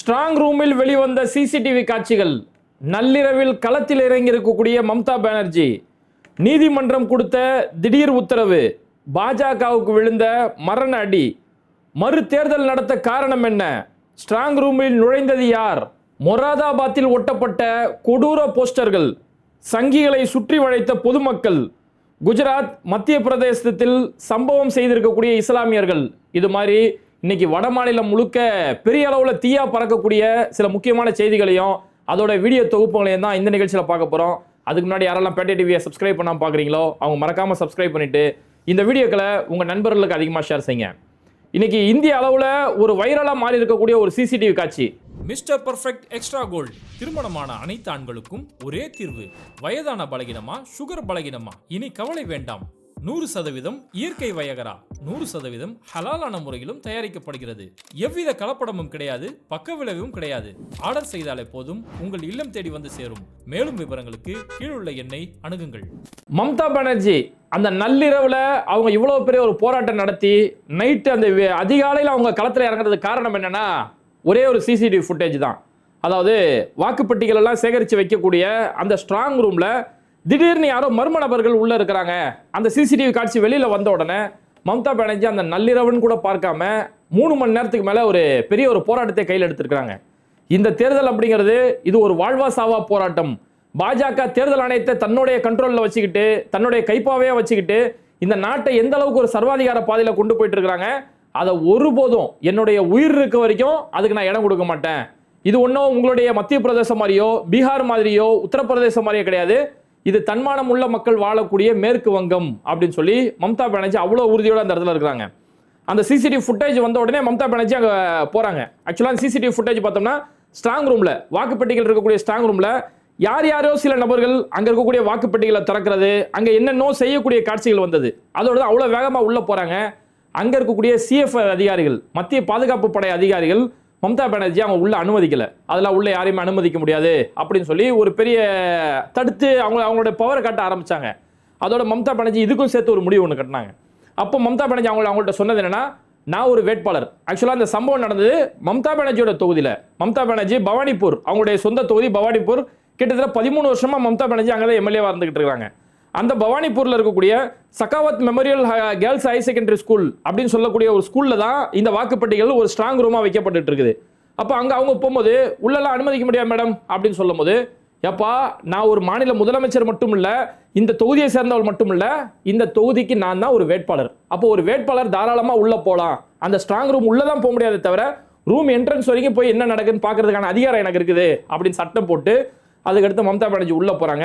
Strong ரூமில் வெளிவந்த CCTV காட்சிகள். நள்ளிரவில் களத்தில் இறங்கியிருக்கக்கூடிய மம்தா பானர்ஜி. நீதிமன்றம் கொடுத்த திடீர் உத்தரவு. பாஜகவுக்கு விழுந்த மரண அடி. மறு தேர்தல் நடத்த காரணம் என்ன? ஸ்ட்ராங் ரூமில் நுழைந்தது யார்? மொராதாபாத்தில் ஒட்டப்பட்ட கொடூர போஸ்டர்கள். சங்கிகளை சுற்றி வளைத்த பொதுமக்கள். குஜராத், மத்திய பிரதேசத்தில் சம்பவம் செய்திருக்கக்கூடிய இஸ்லாமியர்கள். இது மாதிரி இன்னைக்கு வட மாநிலம் முழுக்க பெரிய அளவில் தீயா பறக்கக்கூடிய சில முக்கியமான செய்திகளையும் அதோட வீடியோ தொகுப்புகளையும் தான் இந்த நிகழ்ச்சியில் பார்க்க போகிறோம். அதுக்கு முன்னாடி யாரெல்லாம் பேட்டை டிவியை சப்ஸ்கிரைப் பண்ணாமல் பார்க்குறீங்களோ அவங்க மறக்காமல் சப்ஸ்கிரைப் பண்ணிவிட்டு இந்த வீடியோக்களை உங்கள் நண்பர்களுக்கு அதிகமாக ஷேர் செய்யுங்க. இன்னைக்கு இந்திய அளவில் ஒரு வைரலாக மாறி இருக்கக்கூடிய ஒரு சிசிடிவி காட்சி. Mister perfect extra gold. திருமணமான அனைத்து ஆண்களுக்கும் ஒரே தீர்வு. வயதான பலகினமா, சுகர் பலகினமா, இனி கவலை வேண்டாம். 100% இயற்கை வயகரா, 100% ஹலாலான முறையிலும் தயாரிக்கப்படுகிறது. எவ்வித கலப்படமும் கிடையாது, பக்க விளைவும் கிடையாது. ஆர்டர் செய்தாலே போதும், உங்கள் இல்லம் தேடி வந்து சேரும். மேலும் விவரங்களுக்கு கீழுள்ள எண்ணை அணுகுங்கள். மம்தா பானர்ஜி அந்த நள்ளிரவுல அவங்க இவ்வளவு பெரிய ஒரு போராட்டம் நடத்தி நைட்டு அந்த அதிகாலையில் அவங்க களத்தில் இறங்குறதுக்கு காரணம் என்னன்னா ஒரே ஒரு சிசிடிவி ஃபுட்டேஜ் தான். அதாவது வாக்குப்பெட்டிகள் எல்லாம் சேகரித்து வைக்கக்கூடிய அந்த ஸ்ட்ராங் ரூம்ல திடீர்னு யாரோ மர்ம நபர்கள் உள்ள இருக்கிறாங்க. அந்த சிசிடிவி காட்சி வெளியில வந்த உடனே மம்தா பானர்ஜி அந்த நள்ளிரவுன்னு கூட பார்க்காம 3 மணி நேரத்துக்கு மேல ஒரு பெரிய ஒரு போராட்டத்தை கையில் எடுத்திருக்கிறாங்க. இந்த தேர்தல் அப்படிங்கிறது இது ஒரு வாழ்வா சாவா போராட்டம். பாஜக தேர்தல் ஆணையத்தை தன்னுடைய கண்ட்ரோல்ல வச்சுக்கிட்டு, தன்னுடைய கைப்பாவே வச்சுக்கிட்டு இந்த நாட்டை எந்த அளவுக்கு ஒரு சர்வாதிகார பாதையில கொண்டு போயிட்டு இருக்கிறாங்க. அதை ஒருபோதும் என்னுடைய உயிர் இருக்க வரைக்கும் அதுக்கு நான் இடம் கொடுக்க மாட்டேன். இது ஒன்றும் உங்களுடைய மத்திய பிரதேசம் மாதிரியோ, பீகார் மாதிரியோ, உத்தரப்பிரதேசம் மாதிரியோ கிடையாது. இது தன்மானம் உள்ள மக்கள் வாழக்கூடிய மேற்கு வங்கம் அப்படின்னு சொல்லி மம்தா பானர்ஜி அவ்வளோ உறுதியோட அந்த இடத்துல இருக்கிறாங்க. அந்த சிசிடிவி ஃபுட்டேஜ் வந்த உடனே மம்தா பானர்ஜி அங்கே போகிறாங்க. ஆக்சுவலாக அந்த சிசிடிவி ஃபுட்டேஜ் பார்த்தோம்னா ஸ்ட்ராங் ரூமில், வாக்குப்பெட்டிகள் இருக்கக்கூடிய ஸ்ட்ராங் ரூமில் யாரோ சில நபர்கள் அங்கே இருக்கக்கூடிய வாக்குப்பெட்டிகளை திறக்கிறது, அங்கே என்னென்னோ செய்யக்கூடிய காட்சிகள் வந்தது. அதோட தான் அவ்வளோ வேகமாக உள்ளே போகிறாங்க. அங்கே இருக்கக்கூடிய சிஎஃப் அதிகாரிகள், மத்திய பாதுகாப்பு படை அதிகாரிகள் மம்தா பானர்ஜி அவங்க உள்ள அனுமதிக்கல. அதெல்லாம் உள்ள யாரையுமே அனுமதிக்க முடியாது அப்படின்னு சொல்லி ஒரு பெரிய தடுத்து அவங்களோட பவரை காட்ட ஆரம்பிச்சாங்க. அதோட மம்தா பானர்ஜி இதுக்கும் சேர்த்து ஒரு முடிவு ஒன்று கட்டினாங்க. அப்போ மம்தா பானர்ஜி அவங்கள்ட்ட சொன்னது என்னன்னா, நான் ஒரு வேட்பாளர். ஆக்சுவலாக அந்த சம்பவம் நடந்தது மம்தா பானர்ஜியோட தொகுதியில். மம்தா பானர்ஜி பவானிப்பூர், அவங்களுடைய சொந்த தொகுதி பவானிப்பூர். கிட்டத்தட்ட 13 வருஷமா மம்தா பானர்ஜி அங்கே தான் எம்எல்ஏவா இருந்துகிட்டு இருக்காங்க. அந்த பவானிப்பூர்ல இருக்கக்கூடிய Sakhawat memorial girls high secondary school அப்படின்னு சொல்லக்கூடிய ஒரு ஸ்கூல்ல தான் இந்த வாக்குப்பெட்டிகள் ஒரு ஸ்ட்ராங் ரூமா வைக்கப்பட்டு இருக்குது. அப்போ அங்க அவங்க போகும்போது உள்ளெல்லாம் அனுமதிக்க முடியாது மேடம் அப்படின்னு சொல்லும் போது, எப்பா நான் ஒரு மாநில முதலமைச்சர் மட்டும் இல்ல, இந்த தொகுதியை சேர்ந்தவள் மட்டும் இல்ல, இந்த தொகுதிக்கு நான் தான் ஒரு வேட்பாளர். அப்போ ஒரு வேட்பாளர் தாராளமா உள்ள போகலாம். அந்த ஸ்ட்ராங் ரூம் உள்ளதான் போக முடியாதே தவிர ரூம் என்ட்ரன்ஸ் வரைக்கும் போய் என்ன நடக்குதுன்னு பாக்குறதுக்கான அதிகாரம் எனக்கு இருக்குது அப்படின்னு சட்டம் போட்டு அதுக்கடுத்து மம்தா பானர்ஜி உள்ள போறாங்க.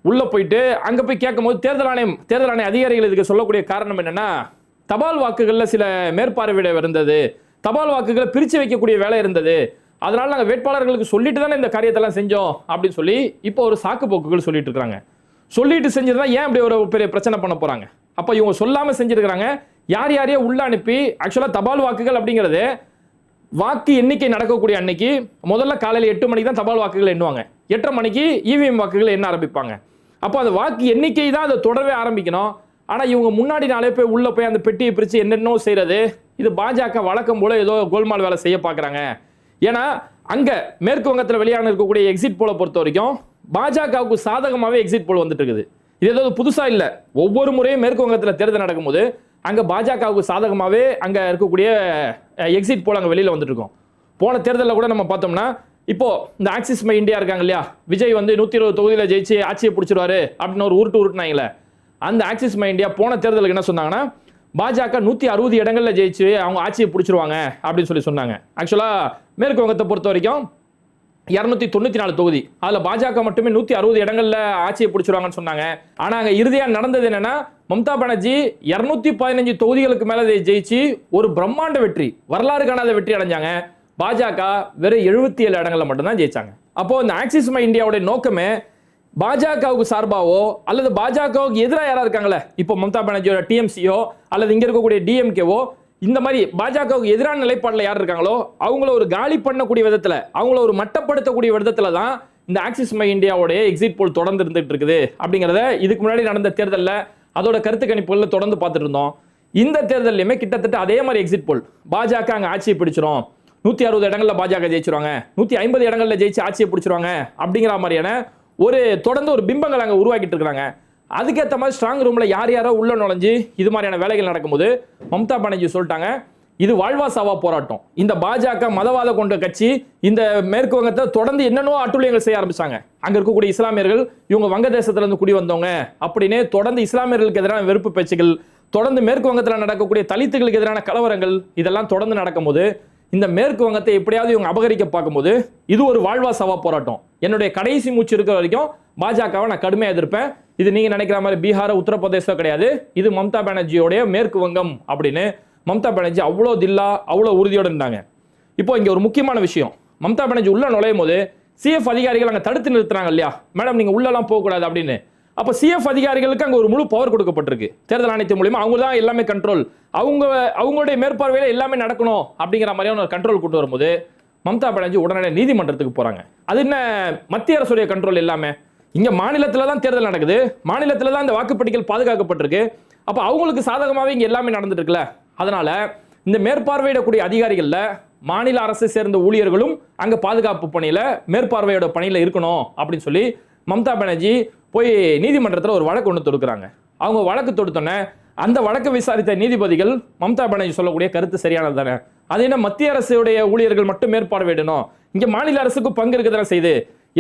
உள்ள போயிட்டு அங்க போய் கேட்கும்போது தேர்தல் ஆணைய அதிகாரிகள் இதுக்கு சொல்லக்கூடிய காரணம் என்னன்னா, தபால் வாக்குகள்ல சில மேற்பார்வையிட இருந்தது, தபால் வாக்குகளை பிரிச்சு வைக்கக்கூடிய வேலை இருந்தது, அதனால நாங்கள் வேட்பாளர்களுக்கு சொல்லிட்டு தானே இந்த காரியத்தெல்லாம் செஞ்சோம் அப்படின்னு சொல்லி இப்போ ஒரு சாக்கு போக்குகள் சொல்லிட்டு இருக்காங்க. சொல்லிட்டு செஞ்சதுதான் ஏன் இப்படி ஒரு பெரிய பிரச்சனை பண்ண போறாங்க? அப்ப இவங்க சொல்லாம செஞ்சிருக்கிறாங்க. யாரையோ உள்ள அனுப்பி, ஆக்சுவலா தபால் வாக்குகள் அப்படிங்கிறது வாக்கு எண்ணிக்கை நடக்கக்கூடிய அன்னைக்கு முதல்ல காலையில் 8 மணிக்கு தான் தபால் வாக்குகள் எண்ணுவாங்க. 8:30 மணிக்கு இவிஎம் வாக்குகள் எண்ண ஆரம்பிப்பாங்க. அப்போ அந்த வாக்கு எண்ணிக்கை தான் அதை தொடரவே ஆரம்பிக்கணும். ஆனால் இவங்க முன்னாடி நாளே போய் உள்ள போய் அந்த பெட்டியை பிரித்து என்னென்னோ செய்யறது, இது பாஜக வழக்கம் போல ஏதோ கோல்மால் வேலை செய்ய பார்க்குறாங்க. ஏன்னா அங்கே மேற்கு வங்கத்தில் வெளியான இருக்கக்கூடிய எக்ஸிட் போலை பொறுத்த வரைக்கும் பாஜகவுக்கு சாதகமாகவே எக்ஸிட் போல் வந்துட்டு இருக்குது. இது ஏதாவது புதுசாக இல்லை. ஒவ்வொரு முறையும் மேற்கு வங்கத்தில் தேர்தல் நடக்கும்போது அங்கே பாஜகவுக்கு சாதகமாகவே அங்கே இருக்கக்கூடிய எக்ஸிட் போல் அங்கே வெளியில் வந்துட்டு இருக்கோம். போன தேர்தலில் கூட நம்ம பார்த்தோம்னா, இப்போ இந்த ஆக்சிஸ் மை இந்தியா இருக்காங்க இல்லையா, விஜய் வந்து 120 தொகுதியில் ஜெயிச்சு ஆட்சியை பிடிச்சிருவாரு அப்படின்னு ஒரு உருட்டுனாங்களே, அந்த ஆக்சிஸ் மை இந்தியா போன தேர்தலுக்கு என்ன சொன்னாங்கன்னா, பாஜக 160 இடங்கள்ல ஜெயிச்சு அவங்க ஆட்சியை பிடிச்சிருவாங்க அப்படின்னு சொல்லி சொன்னாங்க. ஆக்சுவலா மேற்கு வங்கத்தை பொறுத்த வரைக்கும் 294 தொகுதி, அதுல பாஜக மட்டுமே 160 இடங்கள்ல ஆட்சியை பிடிச்சிருவாங்கன்னு சொன்னாங்க. ஆனா அங்க இறுதியா நடந்தது என்னன்னா, மம்தா பானர்ஜி 215 தொகுதிகளுக்கு மேல ஜெயிச்சு ஒரு பிரம்மாண்ட வெற்றி, வரலாறு காணாத வெற்றி அடைஞ்சாங்க. பாஜக வெறும் 77 இடங்கள்ல மட்டும்தான் ஜெயிச்சாங்க. அப்போ இந்த ஆக்சிஸ் மை இந்தியாவுடைய நோக்கமே பாஜகவுக்கு சார்பாவோ அல்லது பாஜகவுக்கு எதிராக யாரா இருக்காங்களே, இப்போ மம்தா பானர்ஜியோட டிஎம்சியோ அல்லது இங்க இருக்கக்கூடிய டிஎம்கேவோ, இந்த மாதிரி பாஜகவுக்கு எதிரான நிலைப்பாட்டில் யார் இருக்காங்களோ அவங்கள ஒரு காலி பண்ணக்கூடிய விதத்தில், அவங்கள ஒரு மட்டப்படுத்தக்கூடிய விதத்தில் தான் இந்த ஆக்சிஸ் மை இந்தியாவுடைய எக்ஸிட் போல் தொடர்ந்து இருந்துட்டு இருக்குது அப்படிங்கிறத இதுக்கு முன்னாடி நடந்த தேர்தலில் அதோட கருத்து கணிப்புகளில் தொடர்ந்து பார்த்துட்டு இருந்தோம். இந்த தேர்தலையுமே கிட்டத்தட்ட அதே மாதிரி எக்ஸிட் போல் பாஜக அங்கே ஆட்சியை பிடிச்சிரும், 160 இடங்கள்ல பாஜக ஜெயிச்சிருவாங்க, 150 இடங்கள்ல ஜெயிச்சு ஆட்சியை பிடிச்சிருவாங்க அப்படிங்கிற மாதிரியான ஒரு தொடர்ந்து ஒரு பிம்பங்கள் அங்க உருவாக்கிட்டு இருக்காங்க. அதுக்கேற்ற மாதிரி ஸ்ட்ராங் ரூம்ல யார் யாரோ உள்ள நுழைஞ்சு இது மாதிரியான வேலைகள் நடக்கும்போது மம்தா பானர்ஜி சொல்லிட்டாங்க, இது வாழ்வா சாவா போராட்டம். இந்த பாஜக மதவாத கொண்ட கட்சி இந்த மேற்கு வங்கத்தை தொடர்ந்து என்னென்னோ அட்டுழியங்கள் செய்ய ஆரம்பிச்சாங்க. அங்க இருக்கக்கூடிய இஸ்லாமியர்கள் இவங்க வங்கதேசத்துல இருந்து குடி வந்தவங்க அப்படின்னு தொடர்ந்து இஸ்லாமியர்களுக்கு எதிரான வெறுப்பு பேச்சுகள், தொடர்ந்து மேற்கு வங்கத்தில் நடக்கக்கூடிய தலித்துகளுக்கு எதிரான கலவரங்கள் இதெல்லாம் தொடர்ந்து நடக்கும்போது இந்த மேற்கு வங்கத்தை எப்படியாவது இவங்க அபகரிக்க பார்க்கும்போது இது ஒரு வாழ்வா சாவா போராட்டம். என்னுடைய கடைசி மூச்சு இருக்கிற வரைக்கும் பாஜகவை நான் கடுமையாக எதிர்ப்பேன். இது நீங்க நினைக்கிற மாதிரி பீகார் உத்தரப்பிரதேசம் கிடையாது, இது மம்தா பானர்ஜியோடைய மேற்கு வங்கம் அப்படின்னு மம்தா பானர்ஜி அவ்வளோ தில்லா அவ்வளோ உறுதியோடு இருந்தாங்க. இப்போ இங்க ஒரு முக்கியமான விஷயம், மம்தா பானர்ஜி உள்ள நுழையும் போது சிஎஃப் அதிகாரிகள் அங்கே தடுத்து நிறுத்துறாங்க இல்லையா, மேடம் நீங்க உள்ளலாம் போகக்கூடாது அப்படின்னு. அப்ப சிஎஃப் அதிகாரிகளுக்கு அங்க ஒரு முழு பவர் கொடுக்கப்பட்டிருக்கு தேர்தல் ஆணையத்தின் மூலமா. அவங்க தான் எல்லாமே கண்ட்ரோல், அவங்களுடைய மேற்பார்வையில எல்லாமே நடக்கணும் அப்படிங்கிற மாதிரியான ஒரு கண்ட்ரோல் கொண்டு வரும்போது மம்தா பானர்ஜி உடனடியாக நீதிமன்றத்துக்கு போறாங்க. அது என்ன மத்திய அரசுடைய கண்ட்ரோல் எல்லாமே, இங்க மாநிலத்துல தான் தேர்தல் நடக்குது, மாநிலத்துல தான் இந்த வாக்குப்பட்டிகள் பாதுகாக்கப்பட்டிருக்கு. அப்ப அவங்களுக்கு சாதகமாவே இங்க எல்லாமே நடந்துட்டு இருக்குல்ல. அதனால இந்த மேற்பார்வையிடக்கூடிய அதிகாரிகள்ல மாநில அரசை சேர்ந்த ஊழியர்களும் அங்க பாதுகாப்பு பணியில மேற்பார்வையோட பணியில இருக்கணும் அப்படின்னு சொல்லி மம்தா பானர்ஜி போய் நீதிமன்றத்தில் ஒரு வழக்கு ஒன்று தொடுக்கிறாங்க. அவங்க வழக்கு தொடுத்தோன்னே அந்த வழக்கை விசாரித்த நீதிபதிகள் மம்தா பானர்ஜி சொல்லக்கூடிய கருத்து சரியானது தானே, அது என்ன மத்திய அரசுடைய ஊழியர்கள் மட்டும் மேற்பார்வையிடணும், இங்க மாநில அரசுக்கு பங்கு இருக்குதானே செய்து,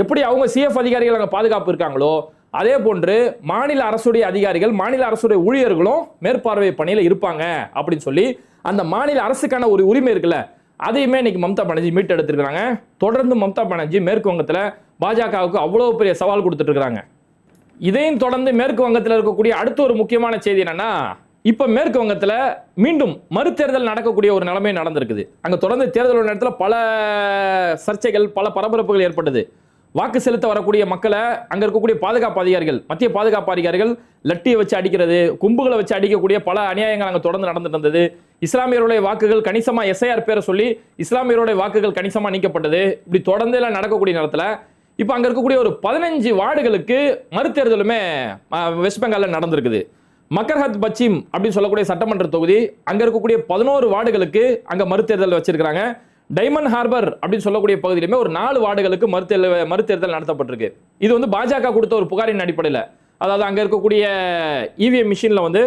எப்படி அவங்க சிஎஃப் அதிகாரிகள் அங்கே பாதுகாப்பு இருக்காங்களோ அதே போன்று மாநில அரசுடைய அதிகாரிகள் மாநில அரசுடைய ஊழியர்களும் மேற்பார்வை பணியில இருப்பாங்க அப்படின்னு சொல்லி அந்த மாநில அரசுக்கான ஒரு உரிமை இருக்குல்ல, அதையுமே இன்னைக்கு மம்தா பானர்ஜி மீட்டு எடுத்துருக்காங்க. தொடர்ந்து மம்தா பானர்ஜி மேற்கு வங்கத்தில் பாஜகவுக்கு அவ்வளவு பெரிய சவால் கொடுத்துட்டு இருக்காங்க. இதையும் தொடர்ந்து மேற்கு வங்கத்தில் இருக்கக்கூடிய அடுத்த ஒரு முக்கியமான செய்தி என்னன்னா, இப்ப மேற்கு வங்கத்தில் மீண்டும் மறுதேர்தல் நடக்கக்கூடிய ஒரு நிலைமை நடந்திருக்குது. அங்க தொடர்ந்து தேர்தல் நேரத்தில் பல சர்ச்சைகள் பல பரபரப்புகள் ஏற்பட்டது. வாக்கு செலுத்த வரக்கூடிய மக்களை அங்க இருக்கக்கூடிய பாதுகாப்பு அதிகாரிகள் மத்திய பாதுகாப்பு அதிகாரிகள் லட்டியை வச்சு அடிக்கிறது, கும்புகளை வச்சு அடிக்கக்கூடிய பல அநியாயங்கள் அங்க தொடர்ந்து நடந்துட்டு இருந்தது. இஸ்லாமியருடைய வாக்குகள் கணிசமா எஸ்ஐஆர் பேரை சொல்லி இஸ்லாமியருடைய வாக்குகள் கணிசமா நீக்கப்பட்டது. இப்படி தொடர்ந்து எல்லாம் நடக்கக்கூடிய நேரத்தில் இப்ப அங்க இருக்கக்கூடிய ஒரு 15 வார்டுகளுக்கு மறுதேர்தலுமே வெஸ்ட் பெங்கால்ல நடந்திருக்குது. மக்கர்ஹத் பச்சிம் அப்படின்னு சொல்லக்கூடிய சட்டமன்ற தொகுதி அங்க இருக்கக்கூடிய 11 வார்டுகளுக்கு அங்க மறுதேர்தல் வச்சிருக்காங்க. டைமண்ட் ஹார்பர் அப்படின்னு சொல்லக்கூடிய பகுதியிலுமே ஒரு 4 வார்டுகளுக்கு மறுதேர்தல் நடத்தப்பட்டிருக்கு. இது வந்து பாஜக கொடுத்த ஒரு புகாரின் அடிப்படையில், அதாவது அங்க இருக்கக்கூடிய இவிஎம் மிஷின்ல வந்து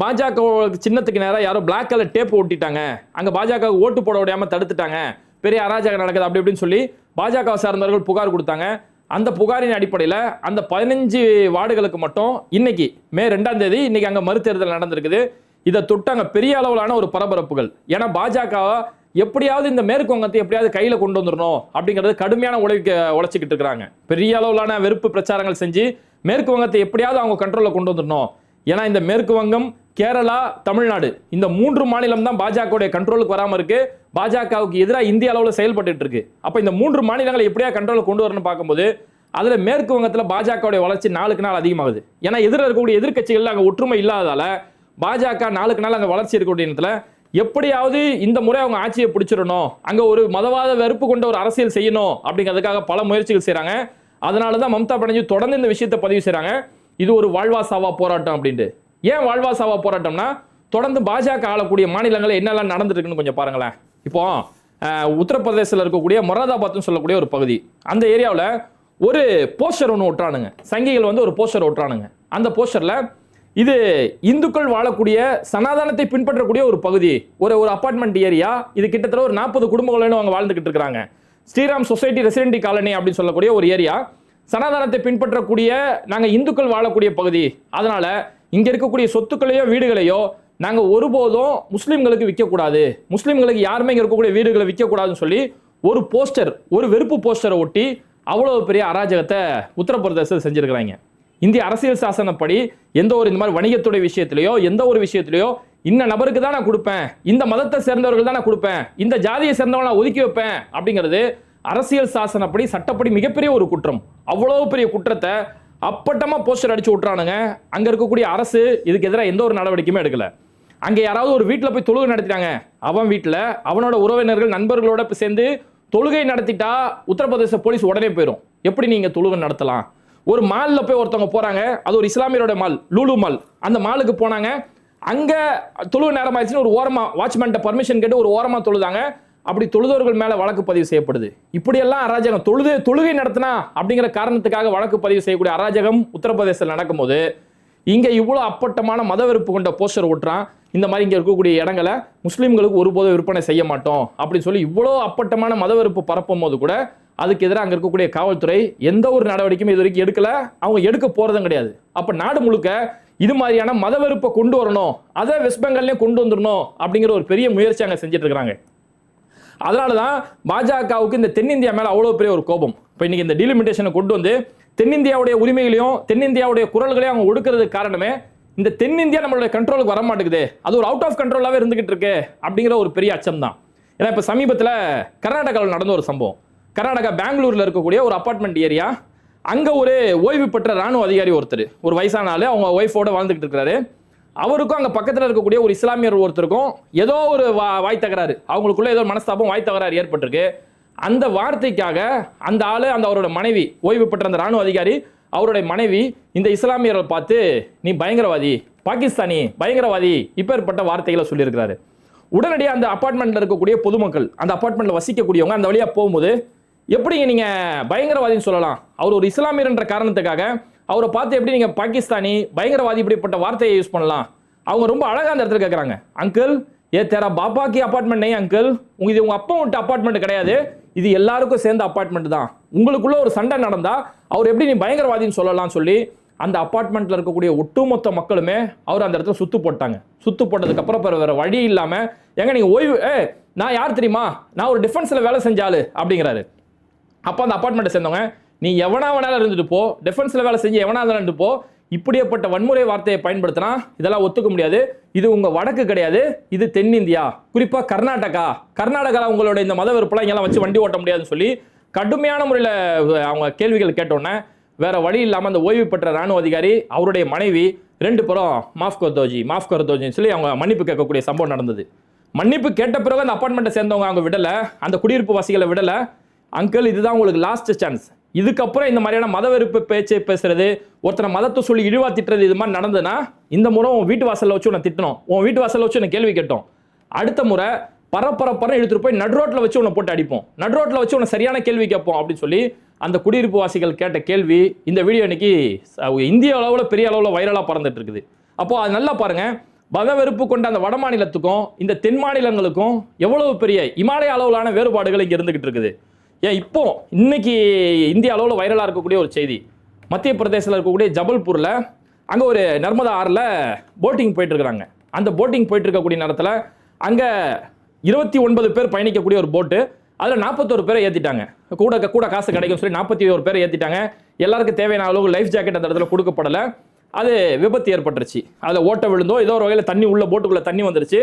பாஜக சின்னத்துக்கு நேரம் யாரோ பிளாக் கலர் டேப் ஒட்டிட்டாங்க, அங்க பாஜக ஓட்டு போட விடாம தடுத்துட்டாங்க, பெரிய அராஜகம் நடக்குது அப்படி இப்படின்னு சொல்லி பாஜக சார்ந்தவர்கள் புகார் கொடுத்தாங்க. அந்த புகாரின் அடிப்படையில் அந்த 15 வார்டுகளுக்கு மட்டும் இன்னைக்கு மே 2ஆம் தேதி இன்னைக்கு அங்க மறுதேர்தல் நடந்திருக்குது. இதை தொட்டாங்க பெரிய அளவிலான ஒரு பரபரப்புகள். ஏன்னா பாஜக எப்படியாவது இந்த மேற்கு வங்கத்தை எப்படியாவது கையில கொண்டு வந்துடணும் அப்படிங்கிறது கடுமையான உழைச்சிக்கிட்டு இருக்காங்க. பெரிய அளவிலான வெறுப்பு பிரச்சாரங்கள் செஞ்சு மேற்கு வங்கத்தை எப்படியாவது அவங்க கண்ட்ரோல்ல கொண்டு வந்துடணும். ஏன்னா இந்த மேற்கு வங்கம், கேரளா, தமிழ்நாடு இந்த 3 மாநிலம் தான் பாஜகவுடைய கண்ட்ரோலுக்கு வராம இருக்கு, பாஜகவுக்கு எதிராக இந்திய அளவில் செயல்பட்டு இருக்கு. அப்ப இந்த 3 மாநிலங்களை எப்படியா கண்ட்ரோல கொண்டு வரணும்னு பார்க்கும்போது அதுல மேற்கு வங்கத்துல பாஜகவுடைய வளர்ச்சி நாளுக்கு நாள் அதிகமாகுது. ஏன்னா எதிர இருக்கக்கூடிய எதிர்கட்சிகள் அங்க ஒற்றுமை இல்லாததால பாஜக நாளுக்கு நாள் அங்க வளர்ச்சி இருக்கக்கூடிய இடத்துல எப்படியாவது இந்த முறை அவங்க ஆட்சியை பிடிச்சிடணும், அங்க ஒரு மதவாத வெறுப்பு கொண்ட ஒரு அரசியல் செய்யணும் அப்படிங்கிறதுக்காக பல முயற்சிகள் செய்யறாங்க. அதனாலதான் மம்தா பானர்ஜி தொடர்ந்து இந்த விஷயத்தை பதிவு செய்யறாங்க, இது ஒரு வாழ்வா சாவா போராட்டம் அப்படின்ட்டு. ஏன் வாழ்வா சாவா போராட்டம்னா தொடர்ந்து பாஜக ஆளக்கூடிய மாநிலங்களில் என்னெல்லாம் நடந்துட்டு இருக்குன்னு கொஞ்சம் பாருங்களேன். இப்போ உத்தரப்பிரதேசத்தில் இருக்கக்கூடிய மொராதாபாத்னு சொல்லக்கூடிய ஒரு பகுதி, அந்த ஏரியாவில் ஒரு போஸ்டர் ஒன்று ஒட்டுறானுங்க, சங்கிகள் வந்து ஒரு போஸ்டர் ஒட்டுறானுங்க. அந்த போஸ்டர்ல இது இந்துக்கள் வாழக்கூடிய சனாதனத்தை பின்பற்றக்கூடிய ஒரு பகுதி, ஒரு அபார்ட்மெண்ட் ஏரியா, இது கிட்டத்தட்ட ஒரு 40 குடும்பங்களும் அவங்க வாழ்ந்துகிட்டு இருக்காங்க. ஸ்ரீராம் சொசைட்டி ரெசிடென்டி காலனி அப்படின்னு சொல்லக்கூடிய ஒரு ஏரியா, சனாதனத்தை பின்பற்றக்கூடிய நாங்கள் இந்துக்கள் வாழக்கூடிய பகுதி, அதனால இங்க இருக்கக்கூடிய சொத்துக்களையோ வீடுகளையோ நாங்க ஒருபோதும் முஸ்லிம்களுக்கு விற்கக்கூடாது, முஸ்லிம்களுக்கு யாருமே இங்க இருக்கக்கூடிய வீடுகளை விற்கக்கூடாதுன்னு சொல்லி ஒரு போஸ்டர், ஒரு வெறுப்பு போஸ்டரை ஒட்டி அவ்வளவு பெரிய அராஜகத்தை உத்தரப்பிரதேசத்தில் செஞ்சிருக்கிறாங்க. இந்திய அரசியல் சாசனப்படி எந்த ஒரு இந்த மாதிரி வணிகத்துடைய விஷயத்திலேயோ எந்த ஒரு விஷயத்திலேயோ இந்த நபருக்கு தான் நான் கொடுப்பேன், இந்த மதத்தை சேர்ந்தவர்கள் தான் நான் கொடுப்பேன், இந்த ஜாதியை சேர்ந்தவங்க நான் ஒதுக்கி வைப்பேன் அப்படிங்கிறது அரசியல் சாசனப்படி சட்டப்படி மிகப்பெரிய ஒரு குற்றம். அவ்வளவு பெரிய குற்றத்தை அப்பட்டமா போஸ்டர் அடிச்சு விட்டுறானுங்க. அங்க இருக்கக்கூடிய அரசு இதுக்கு எதிராக எந்த ஒரு நடவடிக்கையுமே எடுக்கல. அங்க யாராவது ஒரு வீட்டில் போய் தொழுகை நடத்திட்டாங்க, அவன் வீட்டில் அவனோட உறவினர்கள் நண்பர்களோட சேர்ந்து தொழுகை நடத்திட்டா உத்தரப்பிரதேச போலீஸ் உடனே போயிடும். எப்படி நீங்க தொழுகை நடத்தலாம்? ஒரு மால்ல போய் ஒருத்தவங்க போறாங்க, அது ஒரு இஸ்லாமியரோட மால், லூலு மால், அந்த மாலுக்கு போனாங்க, அங்க தொழுகை நேரம் ஆயிடுச்சுன்னு ஒரு ஓரமா வாட்ச்மேன் பர்மிஷன் கேட்டு ஒரு ஓரமா தொழுதாங்க. அப்படி தொழுதவர்கள் மேல வழக்கு பதிவு செய்யப்படுது. இப்படியெல்லாம் அராஜகம், தொழுகை நடத்தினா அப்படிங்கிற காரணத்துக்காக வழக்கு பதிவு செய்யக்கூடிய அராஜகம் உத்தரப்பிரதேசத்தில் நடக்கும்போது இங்க இவ்வளவு அப்பட்டமான மத வெறுப்பு கொண்ட போஸ்டர் ஓட்டுறான். இந்த மாதிரி இங்க இருக்கக்கூடிய இடங்களை முஸ்லீம்களுக்கு ஒருபோதும் விற்பனை செய்ய மாட்டோம் அப்படின்னு சொல்லி இவ்வளோ அப்பட்டமான மத வெறுப்பு பரப்பும் போது கூட அதுக்கு எதிராக அங்க இருக்கக்கூடிய காவல்துறை எந்த ஒரு நடவடிக்கையும் இது வரைக்கும் எடுக்கல, அவங்க எடுக்க போறதும் கிடையாது. அப்ப நாடு முழுக்க இது மாதிரியான மத வெறுப்பை கொண்டு வரணும், அதை வெஸ்ட் பெங்கால்லையும் கொண்டு வந்துடணும் அப்படிங்கிற ஒரு பெரிய முயற்சி அங்க செஞ்சுட்டு இருக்காங்க. அதனாலதான் பாஜகவுக்கு இந்த தென்னிந்தியா மேல அவ்வளவு பெரிய ஒரு கோபம். இப்ப இன்னைக்கு இந்த டீலிமிட்டேஷனை கொண்டு வந்து தென்னிந்தியாவுடைய உரிமைகளையும் தென்னிந்தியாவுடைய குரல்களையும் அவங்க ஒடுக்கிறதுக்கு காரணமே இந்த தென்னிந்தியா நம்மளுடைய கண்ட்ரோலுக்கு வர மாட்டேங்குது, அது ஒரு அவுட் ஆஃப் கண்ட்ரோலாவே இருந்துகிட்டு இருக்கு அப்படிங்கிற ஒரு பெரிய அச்சம் தான். ஏன்னா இப்ப சமீபத்தில் கர்நாடகாவில் நடந்த ஒரு சம்பவம். கர்நாடகா பெங்களூர்ல இருக்கக்கூடிய ஒரு அபார்ட்மெண்ட் ஏரியா, அங்க ஒரு ஓய்வு பெற்ற ராணுவ அதிகாரி ஒருத்தர், ஒரு வயசான ஆளு, அவங்க ஒய்ஃபோட வாழ்ந்துகிட்டு இருக்கிறாரு. அவருக்கும் அங்க பக்கத்தில் இருக்கக்கூடிய ஒரு இஸ்லாமியர் ஒருத்தருக்கும் ஏதோ ஒரு வாய் தகராறு, அவங்களுக்குள்ள ஏதோ மனஸ்தாபம், வாய் தகராறு ஏற்பட்டிருக்கு. அந்த வார்த்தைக்காக அந்த ஆளு, அந்த அவரோட மனைவி, ஓய்வு பெற்ற அந்த ராணுவ அதிகாரி அவருடைய மனைவி இந்த இஸ்லாமியரை பார்த்து நீ பயங்கரவாதி, பாகிஸ்தானி, பயங்கரவாதி, இப்பேற்பட்ட வார்த்தைகளை சொல்லியிருக்கிறாரு. உடனடியாக அந்த அபார்ட்மெண்ட்ல இருக்கக்கூடிய பொதுமக்கள், அந்த அபார்ட்மெண்ட்ல வசிக்கக்கூடியவங்க அந்த வழியா போகும்போது எப்படிங்க நீங்க பயங்கரவாதின்னு சொல்லலாம், அவர் ஒரு இஸ்லாமியர் என்ற காரணத்துக்காக அவரை பார்த்து எப்படி நீங்க பாகிஸ்தானி, பயங்கரவாதி இப்படிப்பட்ட வார்த்தையை யூஸ் பண்ணலாம்? அவங்க ரொம்ப அழகா அந்த இடத்துல கேட்கறாங்க, அங்கிள் ஏ தேரா பாப்பா கி அபார்ட்மெண்ட் நை அங்கிள், இது உங்க அப்பா விட்ட அபார்ட்மெண்ட் கிடையாது, இது எல்லாருக்கும் சேர்ந்த அபார்ட்மெண்ட் தான், உங்களுக்குள்ள ஒரு சண்டை நடந்தா அவர் எப்படி நீ பயங்கரவாதின்னு சொல்லலாம் சொல்லி அந்த அபார்ட்மெண்ட்ல இருக்கக்கூடிய ஒட்டுமொத்த மக்களுமே அவர் அந்த இடத்துல சுத்து போட்டாங்க. சுத்து போட்டதுக்கு அப்புறம் வேற வழி இல்லாம எங்க நீங்க ஓய்வு, நான் யார் தெரியுமா, நான் ஒரு டிஃபென்ஸ்ல வேலை செஞ்சாலு அப்படிங்கிறாரு. அப்ப அந்த அபார்ட்மெண்ட்டை சேர்ந்தவங்க நீ எவனா வேணாலும் இருந்துட்டு போ, டிஃபென்ஸ்ல வேலை செஞ்சு எவனா இருந்துட்டு போ, இப்படிப்பட்ட வன்முறை வார்த்தையை பயன்படுத்தினா இதெல்லாம் ஒத்துக்க முடியாது, இது உங்க வடக்கு கிடையாது, இது தென்னிந்தியா, குறிப்பா கர்நாடகா உங்களோட இந்த மத வெறுப்பெல்லாம் இங்கெல்லாம் வச்சு வண்டி ஓட்ட முடியாதுன்னு சொல்லி கடுமையான முறையில் அவங்க கேள்விகள் கேட்டோன்னே வேற வழி இல்லாமல் அந்த ஓய்வு பெற்ற ராணுவ அதிகாரி, அவருடைய மனைவி ரெண்டு பேரும் மாஃப் கர்தோஜின்னு சொல்லி அவங்க மன்னிப்பு கேட்கக்கூடிய சம்பவம் நடந்தது. மன்னிப்பு கேட்ட பிறகு அந்த அபார்ட்மெண்ட்டை சேர்ந்தவங்க அவங்க விடலை, அந்த குடியிருப்பு வாசிகளை விடலை, அங்கிள் இதுதான் உங்களுக்கு லாஸ்ட் சான்ஸ், இதுக்கப்புறம் இந்த மாதிரியான மத வெறுப்பு பேச்சை பேசுறது, ஒருத்தரை மதத்தை சொல்லி இழிவா திட்டுறது, இது மாதிரி நடந்ததுன்னா இந்த முறை உன் வீட்டு வாசலில் வச்சு உன்னை திட்டணும், உன் வீட்டு வாசலில் வச்சு உன்னை கேள்வி கேட்டோம், அடுத்த முறை பரப்பரப்பரம் எடுத்துட்டு போய் நடுரோட்டில் வச்சு உன்னை போட்டு அடிப்போம், நடுரோட்டில் வச்சு உன்னை சரியான கேள்வி கேட்போம் அப்படின்னு சொல்லி அந்த குடியிருப்பு வாசிகள் கேட்ட கேள்வி இந்த வீடியோ இன்னைக்கு இந்திய அளவில் பெரிய அளவில் வைரலாக பறந்துட்டு இருக்குது. அப்போ அது நல்லா பாருங்க, மத வெறுப்பு கொண்ட அந்த வட மாநிலத்துக்கும் இந்த தென் மாநிலங்களுக்கும் எவ்வளவு பெரிய இமாலய அளவிலான வேறுபாடுகள் இங்கே இருந்துகிட்டு இருக்குது. ஏன் இப்போ இன்னைக்கு இந்திய அளவில் வைரலாக இருக்கக்கூடிய ஒரு செய்தி, மத்திய பிரதேசத்தில் இருக்கக்கூடிய ஜபல்பூரில் அங்கே ஒரு நர்மதா ஆறில் போட்டிங் போயிட்டு இருக்கிறாங்க. அந்த போட்டிங் போயிட்டு இருக்கக்கூடிய நேரத்தில் அங்கே 29 பேர் பயணிக்கக்கூடிய ஒரு போட்டு, அதில் 41 பேரை ஏற்றிட்டாங்க, கூட காசு கிடைக்கும் சொல்லி 41 பேரை ஏற்றிட்டாங்க. எல்லாருக்கும் தேவையான அளவுக்கு லைஃப் ஜாக்கெட் அந்த இடத்துல கொடுக்கப்படலை, அது விபத்து ஏற்பட்டுருச்சு, அதில் ஓட்ட விழுந்தோ ஏதோ ஒரு வகையில் தண்ணி உள்ள போட்டுக்குள்ளே தண்ணி வந்துருச்சு.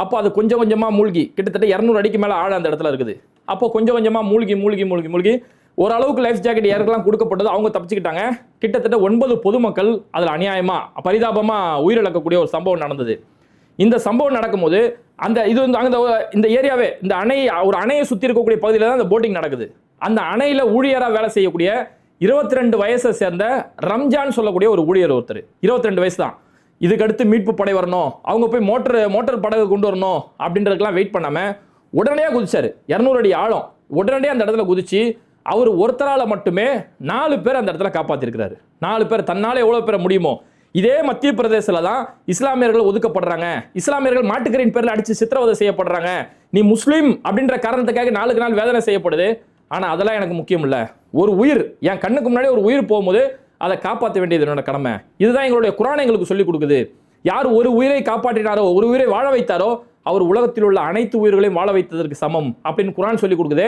அப்போ அது கொஞ்சம் கொஞ்சமாக மூழ்கி கிட்டத்தட்ட 200 அடிக்கு மேலே ஆழ அந்த இடத்துல இருக்குது. அப்போ கொஞ்சம் கொஞ்சமாக மூழ்கி ஓரளவுக்கு லைஃப் ஜாக்கெட் யாருக்கெல்லாம் கொடுக்கப்பட்டது அவங்க தப்பிச்சுக்கிட்டாங்க. கிட்டத்தட்ட 9 பொதுமக்கள் அதில் அநியாயமாக பரிதாபமாக உயிரிழக்கக்கூடிய ஒரு சம்பவம் நடந்தது. இந்த சம்பவம் நடக்கும்போது அந்த இது வந்து அங்கே இந்த ஏரியாவே, இந்த ஒரு அணையை சுற்றி இருக்கக்கூடிய பகுதியில் தான் அந்த போட்டிங் நடக்குது. அந்த அணையில் ஊழியராக வேலை செய்யக்கூடிய 22 வயசை சேர்ந்த ரம்ஜான் சொல்லக்கூடிய ஒரு ஊழியர் ஒருத்தர், 22 வயசு தான். இதுக்கடுத்து மீட்பு படை வரணும், அவங்க போய் மோட்டர் படகு கொண்டு வரணும் அப்படின்றதுக்கெல்லாம் வெயிட் பண்ணாமல் உடனடியாக குதிச்சாரு. 200 அடி ஆழம், உடனடியாக அந்த இடத்துல குதிச்சு அவர் ஒருத்தரால் மட்டுமே 4 பேர் அந்த இடத்துல காப்பாற்றிருக்கிறாரு. 4 பேர், தன்னால் எவ்வளோ பேர் முடியுமோ. இதே மத்திய பிரதேசத்தில் தான் இஸ்லாமியர்கள் ஒதுக்கப்படுறாங்க, இஸ்லாமியர்கள் மாட்டுக்கரின் பேரில் அடித்து சித்திரவதை செய்யப்படுறாங்க, நீ முஸ்லீம் அப்படின்ற காரணத்துக்காக நாளுக்கு நாள் வேதனை செய்யப்படுது. ஆனால் அதெல்லாம் எனக்கு முக்கியம் இல்லை, ஒரு உயிர் என் கண்ணுக்கு முன்னாடி ஒரு உயிர் போகும்போது அதை காப்பாற்ற வேண்டியது என்னோட கடமை. இதுதான் எங்களுடைய குர்ஆன் எங்களுக்கு சொல்லிக் கொடுக்குது. யார் ஒரு உயிரை காப்பாற்றினாரோ, ஒரு உயிரை வாழ வைத்தாரோ, அவர் உலகத்தில் உள்ள அனைத்து உயிர்களையும் வாழ வைத்ததற்கு சமம் அப்படின்னு குர்ஆன் சொல்லிக் கொடுக்குது.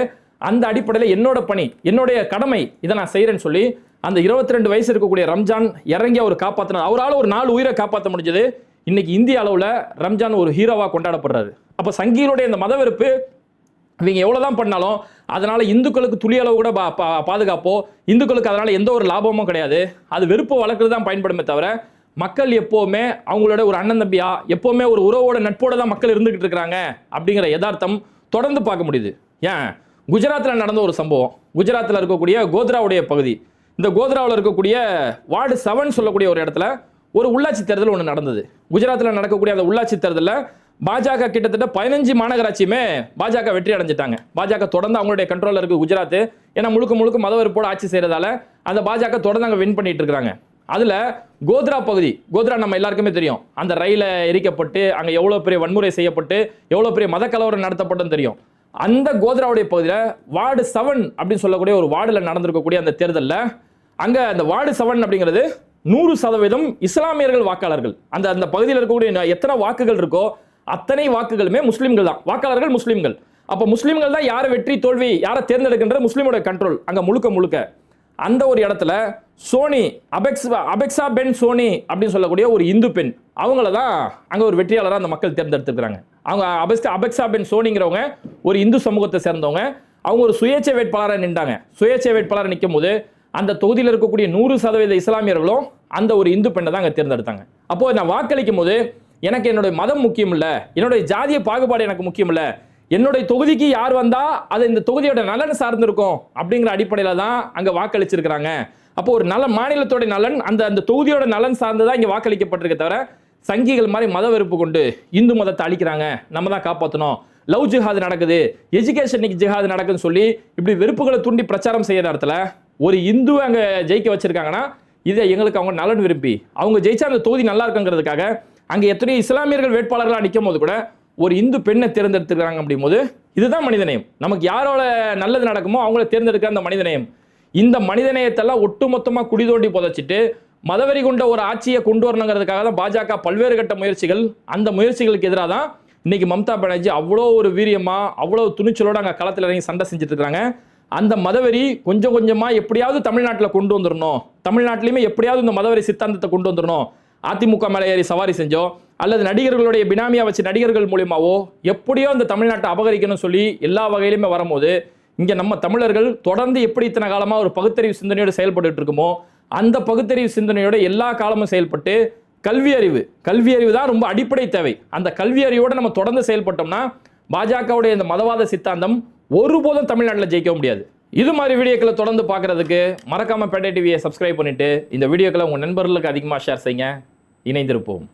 அந்த அடிப்படையில் என்னோட பணி, என்னுடைய கடமை, இதை நான் செய்கிறேன்னு சொல்லி அந்த 22 வயசு இருக்கக்கூடிய ரம்ஜான் இறங்கி அவர் காப்பாற்றினார். அவரால் ஒரு 4 உயிரை காப்பாற்ற முடிஞ்சது. இன்னைக்கு இந்திய அளவில் ரம்ஜான் ஒரு ஹீரோவாக கொண்டாடப்படுறாரு. அப்போ சங்கீருடைய இந்த மதவெறுப்பு இவங்க எவ்வளோதான் பண்ணாலும் அதனால இந்துக்களுக்கு துளி அளவு கூட பாதுகாப்போ, இந்துக்களுக்கு அதனால எந்த ஒரு லாபமும் கிடையாது. அது வெறுப்பு வளர்க்குறது தான் பயன்படுமே தவிர மக்கள் எப்போவுமே அவங்களோட ஒரு அண்ணன் தம்பியா, எப்போவுமே ஒரு உறவோட நட்போட தான் மக்கள் இருந்துகிட்டு இருக்கிறாங்க அப்படிங்கிற யதார்த்தம் தொடர்ந்து பார்க்க முடியுது. ஏன் குஜராத்தில் நடந்த ஒரு சம்பவம், குஜராத்தில் இருக்கக்கூடிய கோத்ராவுடைய பகுதி, இந்த கோத்ராவில் இருக்கக்கூடிய வார்டு 7 சொல்லக்கூடிய ஒரு இடத்துல ஒரு உள்ளாட்சி தேர்தல் ஒன்று நடந்தது. குஜராத்தில் நடக்கக்கூடிய அந்த உள்ளாட்சி தேர்தலில் பாஜக கிட்டத்தட்ட 15 மாநகராட்சியுமே பாஜக வெற்றி அடைஞ்சிட்டாங்க. பாஜக தொடர்ந்து அவங்களுடைய கண்ட்ரோல்ல இருக்கு குஜராத். ஏன்னா முழுக்க மத வெறுப்போடு ஆட்சி செய்யறதால அந்த பாஜக தொடர்ந்து அங்க வின் பண்ணிட்டு இருக்காங்க. அதுல கோத்ரா பகுதி, கோத்ரா நம்ம எல்லாருக்குமே தெரியும். அந்த ரயில எரிக்கப்பட்டு அங்க எவ்வளவு பெரிய வன்முறை செய்யப்பட்டு எவ்வளவு பெரிய மத கலவரம் நடத்தப்பட்டுன்னு தெரியும். அந்த கோத்ராவுடைய பகுதியில் வார்டு 7 அப்படின்னு சொல்லக்கூடிய ஒரு வார்டுல நடந்திருக்கக்கூடிய அந்த தேர்தலில் அங்க அந்த வார்டு 7 அப்படிங்கிறது 100% இஸ்லாமியர்கள் வாக்காளர்கள். அந்த பகுதியில் இருக்கக்கூடிய எத்தனை வாக்குகள் இருக்கோ அத்தனை வாக்குகளுமே முஸ்லிம்கள் தான். வாக்காளர்கள் முஸ்லிம்கள். அப்ப முஸ்லிம்கள் தான் யாரை வெற்றி தோல்வி யாரை தேர்ந்தெடுக்கின்ற முஸ்லிமோட கண்ட்ரோல் அங்க முழுக்க. அந்த ஒரு இடத்துல சோனி அபெக்ஸா பென் சோனி அப்படின்னு சொல்லக்கூடிய ஒரு இந்து பெண், அவங்கள தான் அங்க ஒரு வெற்றியாளராக அந்த மக்கள் தேர்ந்தெடுத்திருக்கிறாங்க. அவங்க அபெக்ஸா பென் சோனிங்கிறவங்க ஒரு இந்து சமூகத்தை சேர்ந்தவங்க. அவங்க ஒரு சுயேட்சை வேட்பாளராக நின்றாங்க. சுயேட்சை வேட்பாளர் நிற்கும் போது அந்த தொகுதியில் இருக்கக்கூடிய 100% இஸ்லாமியர்களும் அந்த ஒரு இந்து பெண்ணை தான் அங்கே தேர்ந்தெடுத்தாங்க. அப்போ நான் வாக்களிக்கும் போது எனக்கு என்னுடைய மதம் முக்கியம் இல்லை, என்னுடைய ஜாதிய பாகுபாடு எனக்கு முக்கியம் இல்லை, என்னுடைய தொகுதிக்கு யார் வந்தா அது இந்த தொகுதியோட நலன் சார்ந்திருக்கும் அப்படிங்கிற அடிப்படையில தான் அங்க வாக்களிச்சிருக்கிறாங்க. அப்போ ஒரு மாநிலத்தோட நலன் அந்த தொகுதியோட நலன் சார்ந்துதான் இங்க வாக்களிக்கப்பட்டிருக்க தவிர சங்கிகள் மாதிரி மத வெறுப்பு கொண்டு இந்து மதத்தை அழிக்கிறாங்க, நம்ம தான் காப்பாற்றணும், லவ் ஜிஹாது நடக்குது, எஜுகேஷன் ஜிஹாது நடக்குதுன்னு சொல்லி இப்படி வெறுப்புகளை தூண்டி பிரச்சாரம் செய்யற இடத்துல ஒரு இந்து அங்க ஜெயிக்க வச்சிருக்காங்கன்னா இதை எங்களுக்கு அவங்க நலன் விரும்பி அவங்க ஜெயிச்சா அந்த தொகுதி நல்லா இருக்குங்கிறதுக்காக அங்க எத்தனையோ இஸ்லாமியர்கள் வேட்பாளர்களாக நிற்கும் போது கூட ஒரு இந்து பெண்ணை தேர்ந்தெடுத்துக்கிறாங்க. அப்படியும் போது இதுதான் மனிதநேயம். நமக்கு யாரோட நல்லது நடக்குமோ அவங்கள தேர்ந்தெடுக்கிற அந்த மனிதநேயம். இந்த மனிதநேயத்தெல்லாம் ஒட்டுமொத்தமா குடி தோண்டி புதைச்சிட்டு மதவெறி கொண்ட ஒரு ஆட்சியை கொண்டு வரணுங்கிறதுக்காக தான் பாஜக பல்வேறு கட்ட முயற்சிகள். அந்த முயற்சிகளுக்கு எதிராக தான் இன்னைக்கு மம்தா பானர்ஜி அவ்வளோ ஒரு வீரியமா அவ்வளோ துணிச்சலோட அங்கே களத்தில் இறங்கி சண்டை செஞ்சுட்டு இருக்காங்க. அந்த மதவெறி கொஞ்சம் கொஞ்சமா எப்படியாவது தமிழ்நாட்டில் கொண்டு வந்துடணும், தமிழ்நாட்டிலையுமே எப்படியாவது இந்த மதவெறி சித்தாந்தத்தை கொண்டு வந்துடணும். அதிமுக மேலே ஏறி சவாரி செஞ்சோ அல்லது நடிகர்களுடைய பினாமியா வச்சு நடிகர்கள் மூலியமாவோ எப்படியோ அந்த தமிழ்நாட்டை அபகரிக்கணும்னு சொல்லி எல்லா வகையிலுமே வரும்போது இங்க நம்ம தமிழர்கள் தொடர்ந்து எப்படி இத்தனை காலமா ஒரு பகுத்தறிவு சிந்தனையோடு செயல்பட்டு இருக்குமோ அந்த பகுத்தறிவு சிந்தனையோட எல்லா காலமும் செயல்பட்டு கல்வி அறிவு தான் ரொம்ப அடிப்படை தேவை. அந்த கல்வி அறிவோட நம்ம தொடர்ந்து செயல்பட்டோம்னா பாஜகவுடைய இந்த மதவாத சித்தாந்தம் ஒருபோதும் தமிழ்நாட்டில் ஜெயிக்க முடியாது. இது மாதிரி வீடியோக்களை தொடர்ந்து பார்க்கறதுக்கு மறக்காம பேட்டை டிவியை சப்ஸ்கிரைப் பண்ணிட்டு இந்த வீடியோக்களை உங்க நண்பர்களுக்கு அதிகமாக ஷேர் செய்யுங்க. இணைந்திருப்போம்.